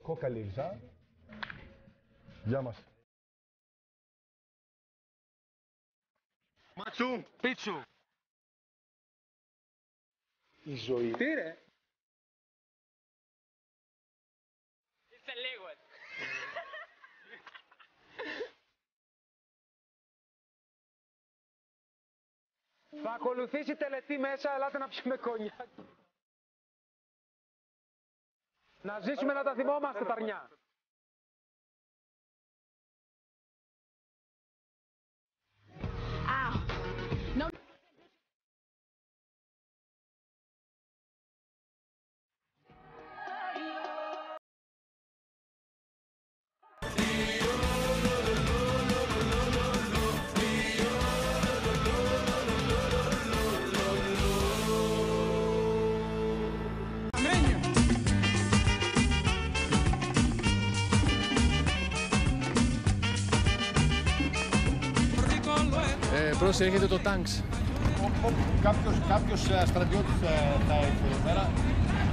Κόκαλίξα. Γεια μας. Ματσού. Πίτσου. Η ζωή. Τι ρε. It's a liquid. Θα ακολουθήσει τελετή μέσα, ελάτε να πιούμε κονιάκ. Να ζήσουμε να τα θυμόμαστε τα αρνιά. Πρόσεχε, έρχεται το τάγκς. Κάποιος στρατιώτης θα έρθει εδώ πέρα.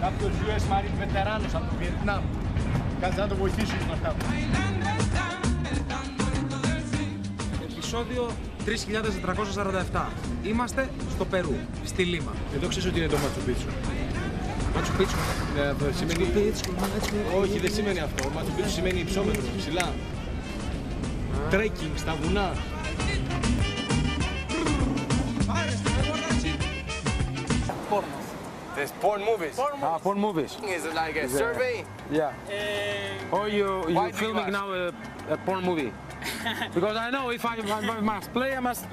Κάποιος US Marine βετεράνος από το Βιετνάμ. Κάτσε να το βοηθήσουμε στον αυτά. Επεισόδιο 3447. Είμαστε στο Περού, στη Λίμα. Εδώ ξέρεις ότι είναι το Μάτσου Πίτσου. Μάτσου Πίτσου. Σημαίνει... Όχι, δεν σημαίνει αυτό. Μάτσου Πίτσου σημαίνει υψόμετρο, ψηλά. Τρέκινγκ στα βουνά. There's porn movies. Porn movies. Is it like a survey? Yeah. Or you Why do you filming ask? now a porn movie? Because I know if I must play, I must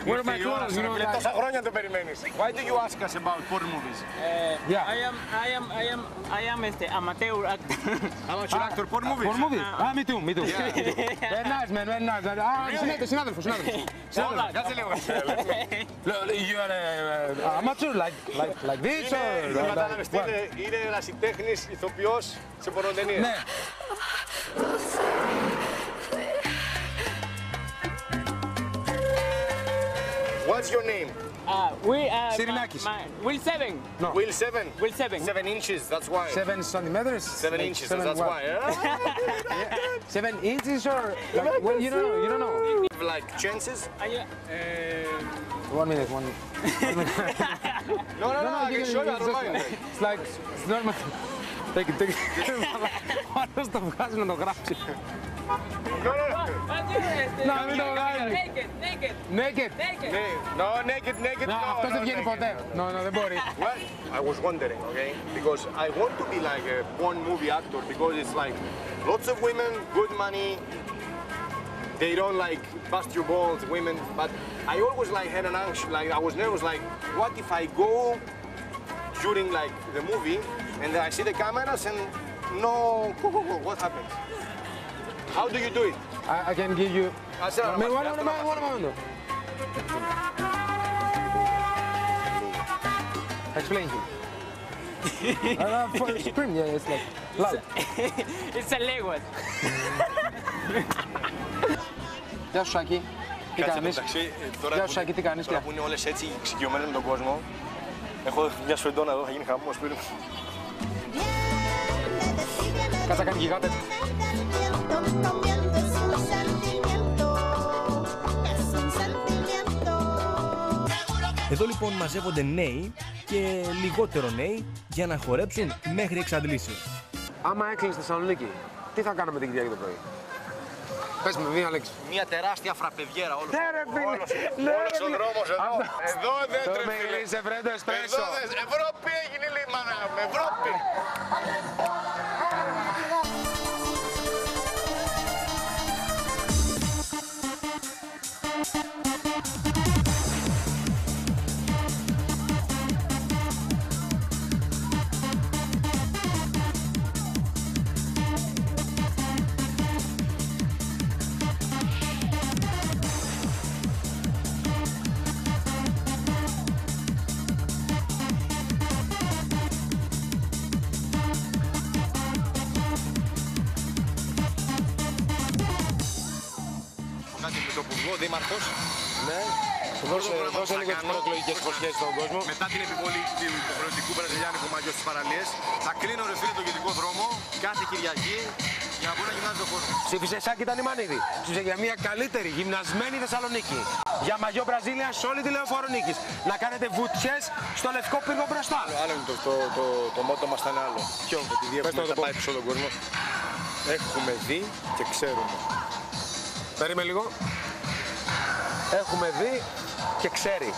wear my clothes. You know, like, Τόσα χρόνια το περιμένεις. Why do you ask us about porn movies? yeah. I am amateur actor. Amateur actor, porn movies? Porn movie? Ah, me too, me too. Very nice, man, very nice. Ah, συνάδελφος. Κάτσε λίγο. You are amateur like this or? Δεν κατάλαβες τι είναι. Είναι ερασιτέχνης, ηθοποιός σε πορνοτενίες. Ναι. What's your name? Cyrilakis. Will 7. No. Will 7? Will 7. 7 inches, that's why. 7 centimeters? 7 inches, that's what? why. 7 inches or? Like, well, you don't know. Like chances? 1 minute. No, I can show you, I don't mind. It's like, it's normal. Take it. Μάλλον το βγάζει να το γράψει. No, μην το βγάζει. Naked. No, naked, No, αυτός δεν βγαίνει ποτέ. No, δεν μπορεί. Well, I was wondering, okay, because I want to be like a porn movie actor because it's like lots of women, good money. They don't like bust your balls, women. But I always like had an anxious, like I was nervous, like what if I go during like the movie and I see the cameras and no, what happens? How do you do it? I can give you. One moment. Explain to me. Scream, yeah, it's like loud. It's a liquid. Γεια σου Σάκη, τι κάνεις? Γεια σου Σάκη, τι κάνεις? Τώρα που είναι όλες έτσι εξοικειωμένες με τον κόσμο, έχω μια σφεντόνα εδώ, θα γίνει χαμός. Κάτσα κάνει γιγάτε. Εδώ λοιπόν μαζεύονται νέοι και λιγότερο νέοι για να χορέψουν μέχρι εξαντλήσεως. Άμα έκλεινε στη Θεσσαλονίκη, τι θα κάνουμε την Κυριακή το πρωί? Πες με μία λέξη. Μια τεράστια φραπεδιέρα όλος. Ναι ρε φίλε. Όλος ο δρόμος εδώ. Εδώ δεν Το τρέφει. μιλήσε βρέντο εσπρέσο. Ευρώπη έγινε λίμανα. Ευρώπη. Δήμαρχος Ναι. Δώσε λίγο τις προεκλογικές υποσχέσεις στον κόσμο. Μετά την επιβολή του υποχρεωτικού βραζιλιάνικου μαγιό στις παραλίες, θα κλείνω ρε φίλε τον κεντρικό δρόμο κάθε Κυριακή για να μπορεί να γυμνάζει τον κόσμο. Ψήφισε Σάκη Τανιμανίδη. Ψήφισε για μια καλύτερη γυμνασμένη Θεσσαλονίκη. Για μαγιό Μπραζίλια σε όλη τη Λεωφόρο Νίκης. Να κάνετε βουτιές στο λευκό πύργο μπροστά. Άλλο είναι το μότο μας ήταν άλλο. Ποιο, επειδή έχουμε τα πάει πίσω τον κόσμο. Έχουμε δει και ξέρουμε. Περίμενε λίγο. Έχουμε δει και ξέρει.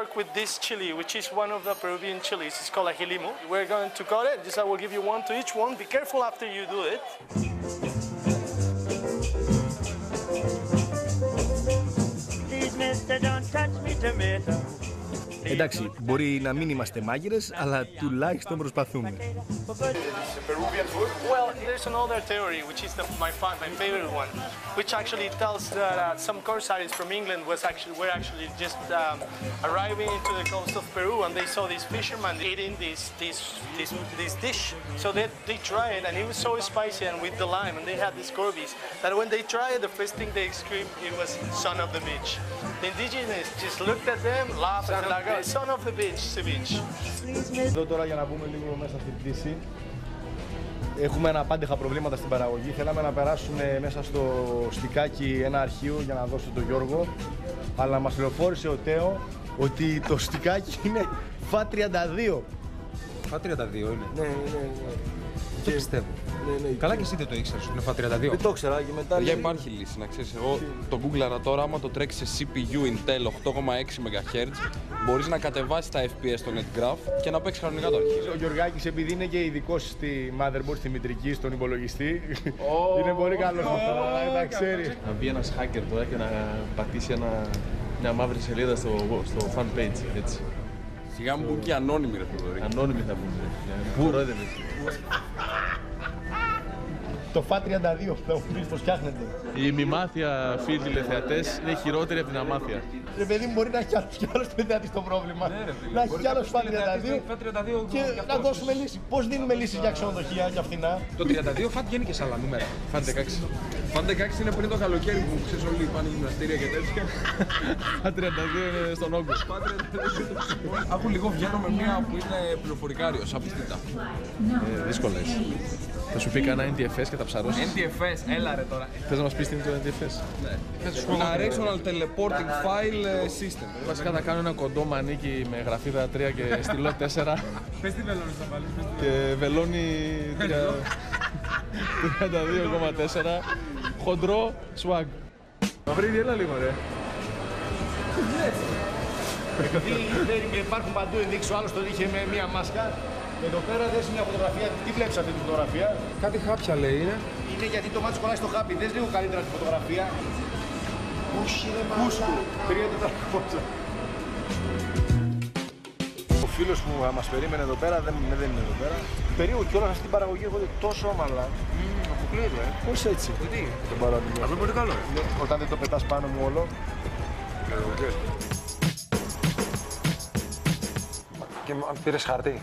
Work with this chili, which is one of the Peruvian chilies. It's called ajilimo. We're going to cut it. Just I will give you one to each one. Be careful after you do it. Please, mister, don't touch me, tomato. Εντάξει, μπορεί να μην είμαστε μάγειρες, αλλά τουλάχιστον προσπαθούμε. Peruvian food? Well, there's another theory, which is my favorite one, which actually tells that some corsairs from England were actually just arriving into the coast of Peru, and they saw these fishermen eating this dish. So they tried it, and it was so spicy and with the lime, and they had these corvies that when they tried it, the first thing they screamed it was "son of the beach." The indigenous just looked at them, laughed, and like, oh, "Son of the beach, ceviche." Εδώ τώρα για να μπούμε λίγο μέσα στην πτήση. Έχουμε απάντεχα προβλήματα στην παραγωγή. Θέλαμε να περάσουμε μέσα στο στικάκι ένα αρχείο για να δώσω τον Γιώργο. Αλλά μας πληροφόρησε ο Τέο ότι το στικάκι είναι FA32. FA32 είναι. Ναι. Δεν πιστεύω. Ναι. Καλά και εσύ δεν το ήξερες ότι είναι FA32. Δεν το ήξερα και μετά. Για υπάρχει λύση, να ξέρεις. Εγώ το γκούγκλαρα τώρα, άμα το τρέξεις σε CPU Intel 8,6 MHz, μπορείς να κατεβάσεις τα FPS στο NetGraph και να παίξεις κανονικά το αρχείο. Ο Γιωργάκης, επειδή είναι και ειδικός στη motherboard, στη μητρική, στον υπολογιστή, είναι πολύ καλός αυτό, να ξέρει. Να μπει ένας hacker τώρα και να πατήσει μια μαύρη σελίδα στο fan page, έτσι. Σιγά μου μπουν και ανώνυμοι ρε Θοδωρή. Ανώνυμοι θα μπουν. Πού ρόδευες. Το FA32, θα μου πεις πως φτιάχνεται. Η ημιμάθεια, φίλοι τηλεθεατές, είναι χειρότερη από την αμάθεια. Ρε παιδί μου, μπορεί να έχει κι άλλος τηλεθεατής το πρόβλημα. Να έχει κι άλλος FA32 και να δώσουμε λύση. Πώς δίνουμε λύσεις για ξενοδοχεία, για φθηνά. Το 32 φάτ βγαίνει και σε άλλα νούμερα. Φαν 16. Φαν 16 είναι πριν το καλοκαίρι που ξέρεις όλοι πάνε γυμναστήρια και τέτοια. Φαν 32 είναι στον όγκο. Άκου λίγο βγαίνω με μία που είναι πληροφορικάριος, απιστήτα. Δύσκολες. Θα σου πει κανένα NTFS και θα ψαρώσεις. NTFS, έλα ρε τώρα. Θες να μας πεις τι είναι το NTFS? Ναι. Narrational Teleporting File System. Βασικά θα κάνω ένα κοντό μανίκι με γραφίδα 3 και στυλό 4. Πες τι βελόνι θα βάλεις. Και βελόνι 32,4. Χοντρό swag. Μαυρίδη, έλα λίγο ρε. Δεν υπάρχουν παντού ενδείξεις, ο άλλος το είχε με μία μάσκα. Εδώ πέρα δες μια φωτογραφία, τι βλέπεις αυτή τη φωτογραφία? Κάτι χάπια λέει είναι. Είναι γιατί το μάτι κολλάει στο χάπι, δες λίγο καλύτερα τη φωτογραφία. Πούσου ρε μάσκα. 3.400. Ο φίλος που μας περίμενε εδώ πέρα δεν είναι εδώ πέρα. Περίπου κιόλας αυτή την παραγωγή έρχονται τόσο όμαλα. Αποκλείεται, Πώς έτσι? Γιατί? Τον παράδειγμα. Αυτό είναι πολύ καλό. Όταν δεν το πετάς πάνω μου όλο. Και πήρες χαρτί.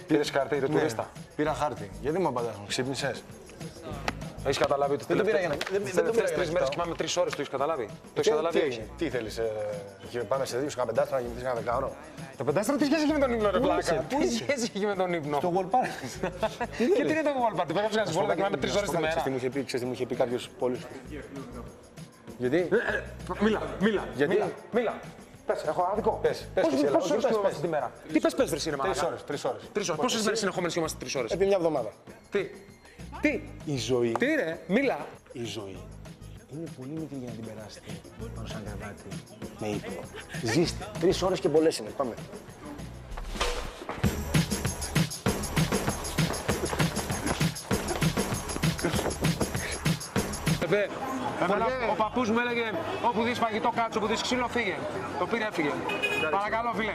Πήρες χαρτί, ρε τουρίστα. Πήρα χάρτη. Γιατί μου απαντάς, ξύπνησες? Έχεις καταλάβει ότι Δεν το πήρα για να. τις τελευταίες 3 μέρες κοιμάμαι 3 ώρες, το έχεις καταλάβει. Το έχεις καταλάβει. Τι θέλεις, πάμε σε 2 σου πεντάστρα να γυμνηθείς ένα δεκάωρο? Το πεντάστρο τι σχέση έχει με τον ύπνο, ρε Πού πλάκα. είσαι, Τι σχέση έχει με τον ύπνο. Το Wallpark. Και τι είναι το Wallpark, δεν πρέπει να βγάλεις να κοιμάμαι 3 ώρες τη μέρα. Ξέρεις τι μου είχε πει κάποιος πόλης του? Γιατί? Μίλα. Γιατί? Μίλα. Πες, έχω άδικο. Πες, Πόσες ώρες κοιμόμαστε τη μέρα? Τι πες ρε είναι μαλάκα. 3 ώρες. 3 ώρες. Πόσες μέρες συνεχόμενες κοιμόμαστε 3 ώρες? Επί μια εβδομάδα. Τι. Η ζωή. Τι ρε, μίλα. Η ζωή είναι πολύ μικρή για να την περάσετε πάνω σαν κρεβάτι με ύπνο. Ζήστε. 3 ώρες και πολλές είναι. Πάμε. Ο παππούς μου έλεγε όπου δεις φαγητό κάτσο, όπου δεις ξύλο φύγε. Το πήρε, έφυγε. Παρακαλώ φίλε.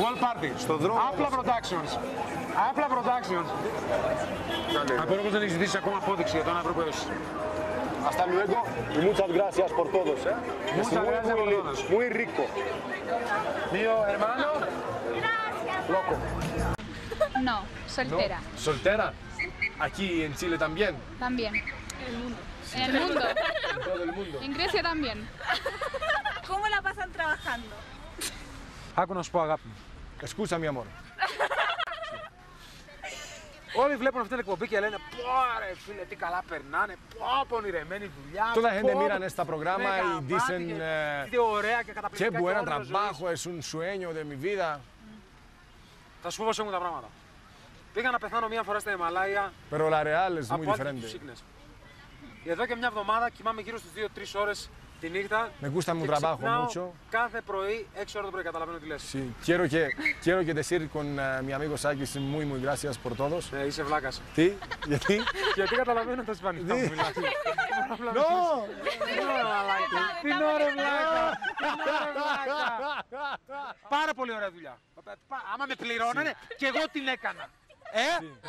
Wall Party. Στο δρόμο. Απλά Productions. Απλά Productions. Απορώ πως δεν έχεις ζητήσει ακόμα απόδειξη για τον άνθρωπο που έδωσες. Hasta luego y muchas gracias por todos, Muchas gracias por todos. Muy rico. Mío hermano. Loco. No, soltera. ¿Soltera? Aquí en Chile también. También. En el mundo. En todo el mundo. En Grecia también. ¿Cómo trabajando. Άκου να σου πω, αγάπη μου. Escucha, mi amor. Όλοι βλέπουν αυτή την εκπομπή και λένε πω ρε φίλε, τι καλά περνάνε, πω ονειρεμένη δουλειά. Toda la gente mira en este programa y dicen τι ωραία και καταπληκτικά. qué buen trabajo, es un sueño de mi vida. Θα σου πω πώς έχουν τα πράγματα. Πήγα να πεθάνω μία φορά στα Ιμαλάια. Pero la real es muy diferente. Εδώ και μια εβδομάδα κοιμάμαι γύρω στις 2-3 ώρες τη νύχτα. Me gusta mi trabajo mucho. Κάθε πρωί 6 ώρα το πρωί, καταλαβαίνω τι λες. Sí, quiero que decir con mi amigo Sakis muy gracias por todos. Ναι, είσαι βλάκας. Τι, γιατί? Γιατί καταλαβαίνω τα ισπανικά μου μιλάς. No! Τι ωραία βλάκα! Πάρα πολύ ωραία δουλειά. Άμα με πληρώνανε και εγώ την έκανα.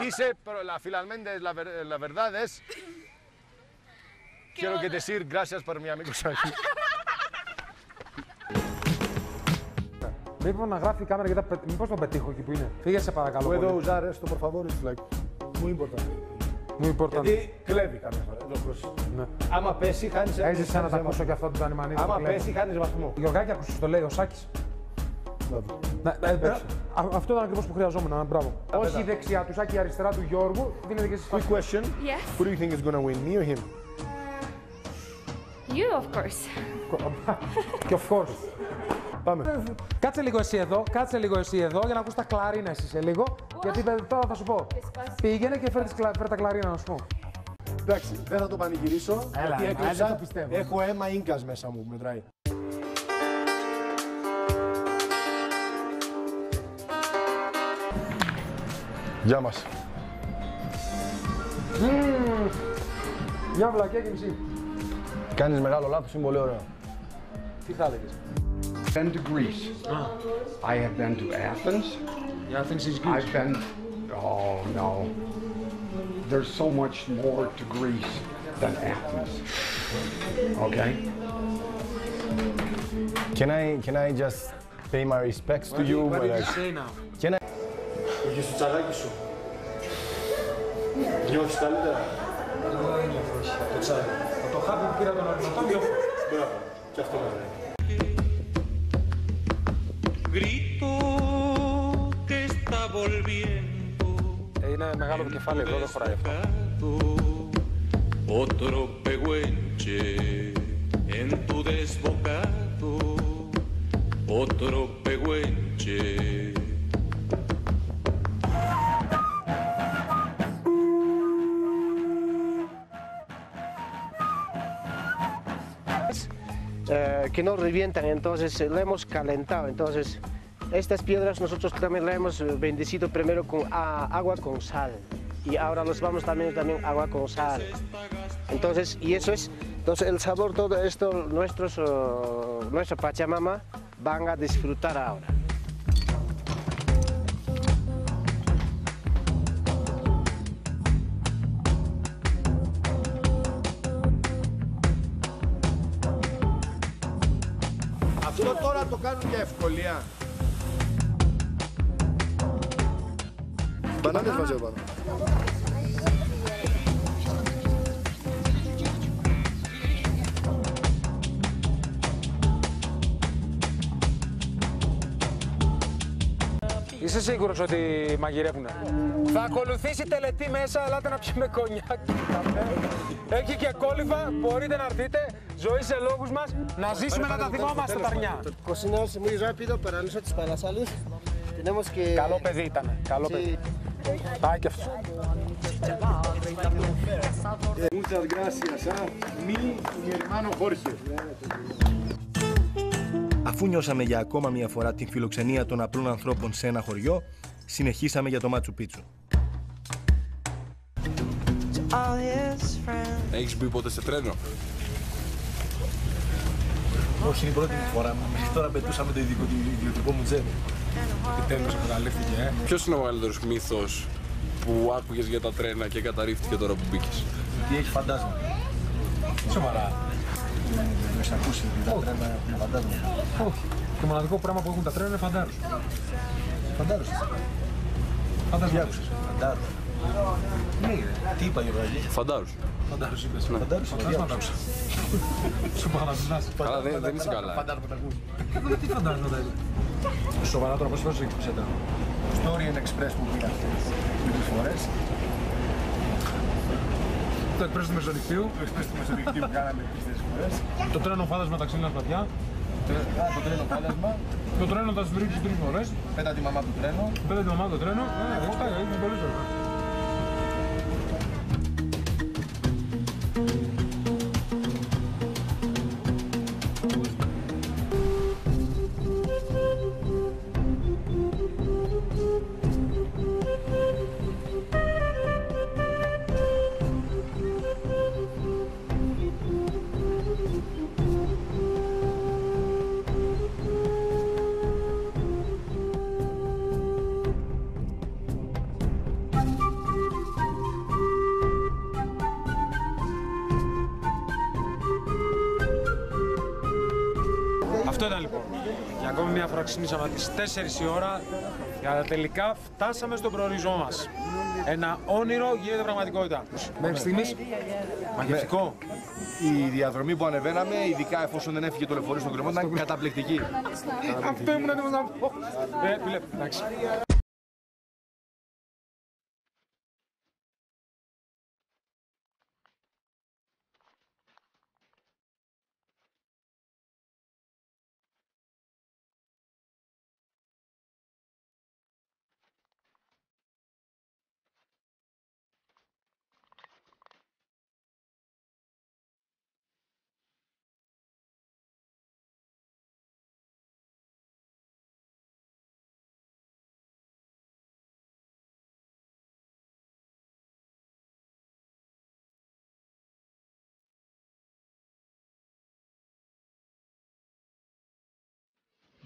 Dice, pero finalmente la verdad es. Quiero que decir gracias por mi amigo Sakis. Μήπως να γράφει η κάμερα γιατί μήπως τον πετύχω εκεί που είναι. Φύγε σε παρακαλώ. Puedo usar esto por favor, es like muy importante. Muy importante. Γιατί κλέβει καμιά φορά. Ναι. Άμα πέσει, χάνεις ένα. Έζησα να τα ακούσω και αυτό του Τανιμανίδη. Άμα πέσει, χάνεις βαθμό. Γιωργάκη, ακούσες το λέει ο Σάκης. Αυτό ήταν ακριβώς που χρειαζόμουν. Μπράβο. Όχι η δεξιά του Σάκη, η αριστερά του Γιώργου. Δίνεται και εσείς. Quick question. Yes. Who do you think is going to win, me or him? You, of course. Και of course. Πάμε. Κάτσε λίγο εσύ εδώ για να ακούς τα κλαρίνα εσύ σε λίγο. Γιατί τώρα θα σου πω. Πήγαινε και φέρε τα κλαρίνα να σου πω. Εντάξει, δεν θα το πανηγυρίσω. Έλα, έκλεψα. το πιστεύω. Έχω αίμα ίνκας μέσα μου, μετράει. Γεια μας. Μια βλακιά και μισή. Κάνεις μεγάλο λάθος, είναι πολύ ωραίο. Τι θα έλεγες? Been to Greece. I have been to Athens. Athens is Greece. I've been. Oh no. There's so much more to Greece than Athens. Okay. Can I just pay my respects to you? What did you say now? Can I? Πήγες στο τσαγάκι σου. Νιώθεις καλύτερα? Δεν νιώθω, όχι. Το τσάγι. Το χάπι που πήρα τον ορνοτό νιώθω. Μπράβο. Και αυτό με λέει. Είναι μεγάλο το κεφάλι εδώ, δεν χωράει αυτό. Otro pehuenche en tu desbocado, otro pehuenche. Que no revientan, entonces le hemos calentado, entonces estas piedras nosotros también las hemos bendecido primero con agua con sal y ahora los vamos también agua con sal. Entonces, y eso es, entonces el sabor, todo esto, nuestra Pachamama van a disfrutar ahora. Αυτό τώρα το κάνουν για ευκολία. Μπανάνες βάζω πάνω. Είσαι σίγουρος ότι μαγειρεύουνε? Θα ακολουθήσει τελετή μέσα, ελάτε να πιούμε κονιάκ. Έχει και κόλυβα, μπορείτε να έρθετε. Ζωή σε λόγους μας, να ζήσουμε να τα θυμόμαστε τα αρνιά. Cocinamos muy rápido para nosotros, para la salud. Tenemos que... Καλό παιδί ήταν, καλό παιδί. Πάει και αυτό. Muchas gracias, mi hermano Jorge. Αφού νιώσαμε για ακόμα μια φορά την φιλοξενία των απλών ανθρώπων σε ένα χωριό, συνεχίσαμε για το Μάτσου Πίτσου. Έχεις μπει ποτέ σε τρένο? Όχι, είναι η πρώτη φορά. Μέχρι τώρα πετούσαμε το ιδιωτικό μου τζέτ. Επιτέλους αποκαλύφθηκε, Ποιος είναι ο μεγαλύτερος μύθος που άκουγες για τα τρένα και καταρρίφθηκε τώρα που μπήκες? Τι έχει φαντάσμα. Σοβαρά. Δεν έχεις ακούσει τα τρένα έχουν φαντάσμα. Όχι. Το μοναδικό πράγμα που έχουν τα τρένα είναι φαντάρους. Φαντάρους. Φαντάρους. Φαντάρους. Ναι, τι είπα Γιωργάκη? Φαντάρους. Φαντάρους είπες. Φαντάρους. Φαντάρους. Σου παραδείγνας. Καλά, δεν είσαι καλά. Φαντάζομαι τα ακούς. Τι φαντάζομαι τα ακούς. Σοβαρά τώρα, πώς φέρεις εκεί ψέτα. Στο Orient Express που πήγα τρεις φορές. Το Express του Μεσονυχτίου. Το Express του Μεσονυχτίου που κάναμε τρεις φορές. Το τρένο φάντασμα ταξί είναι σπαθιά. Το τρένο φάντασμα. Το τρένο θα σου ρίξει 3 φορές. Πέτα τη μαμά του τρένο. Πέτα τη μαμά του τρένο. Είναι πολύ σωστά. Αυτό ήταν λοιπόν. Για ακόμη μια φορά ξυπνήσαμε τις 4 η ώρα και τελικά φτάσαμε στον προορισμό μας. Ένα όνειρο γίνεται πραγματικότητα. Μέχρι στιγμής, μαγευτικό. Η διαδρομή που ανεβαίναμε, ειδικά εφόσον δεν έφυγε το λεωφορείο στον κρεμό, ήταν καταπληκτική. Αυτό ήμουν έτοιμος να πω. Φίλε, εντάξει.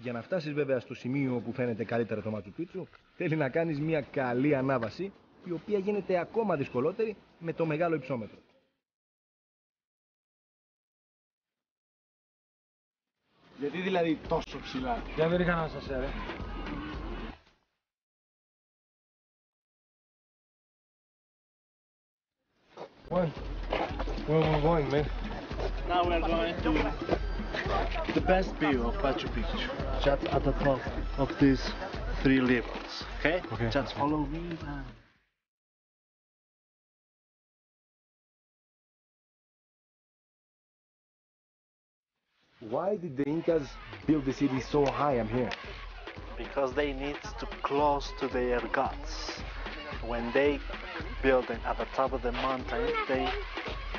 Για να φτάσεις βέβαια στο σημείο που φαίνεται καλύτερα το Μάτσου Πίτσου, θέλει να κάνεις μια καλή ανάβαση, η οποία γίνεται ακόμα δυσκολότερη με το μεγάλο υψόμετρο. Γιατί δηλαδή τόσο ψηλά? Για δεν είχα να σας έρε. Where we're going, man? Now we're going to The best view of Machu Picchu, just at the top of these 3 levels, okay? Just follow me now. Why did the Incas build the city so high? I'm here. Because they need to close to their gods. When they build it at the top of the mountain, they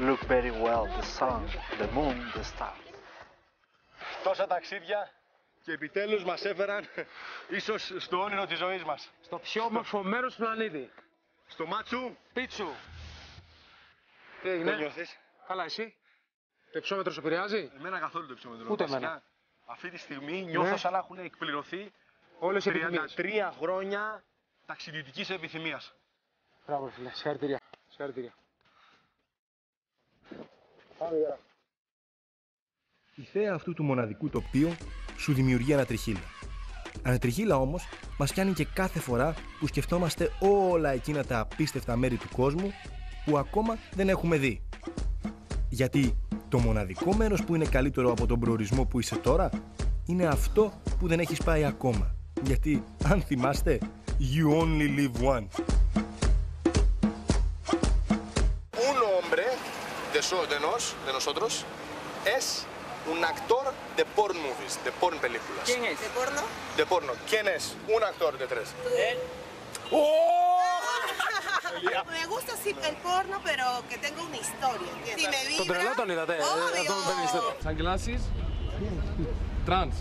look very well, the sun, the moon, the stars. Τόσα ταξίδια και επιτέλους μας έφεραν ίσως στο όνειρο της ζωής μας. Στο πιο όμορφο μέρος του πλανήτη. Στο Μάτσου Πίτσου. Τι έγινε? Το νιώθεις? Καλά, εσύ? Το υψόμετρο σε επηρεάζει? Εμένα καθόλου το υψόμετρο. Ούτε εμένα. Αυτή τη στιγμή νιώθω σαν να έχουν εκπληρωθεί όλες οι επιθυμίες. 33 χρόνια ταξιδιωτικής επιθυμίας. Μπράβο φίλε, συγχαρητήρια. Συγχαρητήρια. Πάμε γερά. Η θέα αυτού του μοναδικού τοπίου σου δημιουργεί ανατριχύλα. Ανατριχύλα όμως μας πιάνει και κάθε φορά που σκεφτόμαστε όλα εκείνα τα απίστευτα μέρη του κόσμου που ακόμα δεν έχουμε δει. Γιατί το μοναδικό μέρος που είναι καλύτερο από τον προορισμό που είσαι τώρα είναι αυτό που δεν έχεις πάει ακόμα. Γιατί, αν θυμάστε, you only live once. Un hombre de nosotros es un actor de porn movies, de porn películas. ¿Quién es? ¿De porno? De porno. ¿Quién es? Un actor de 3. Él. Me gusta sí el porno, pero que tenga una historia. Si me vibra. Το τρελό τον είδατε. Sunglasses. Trans.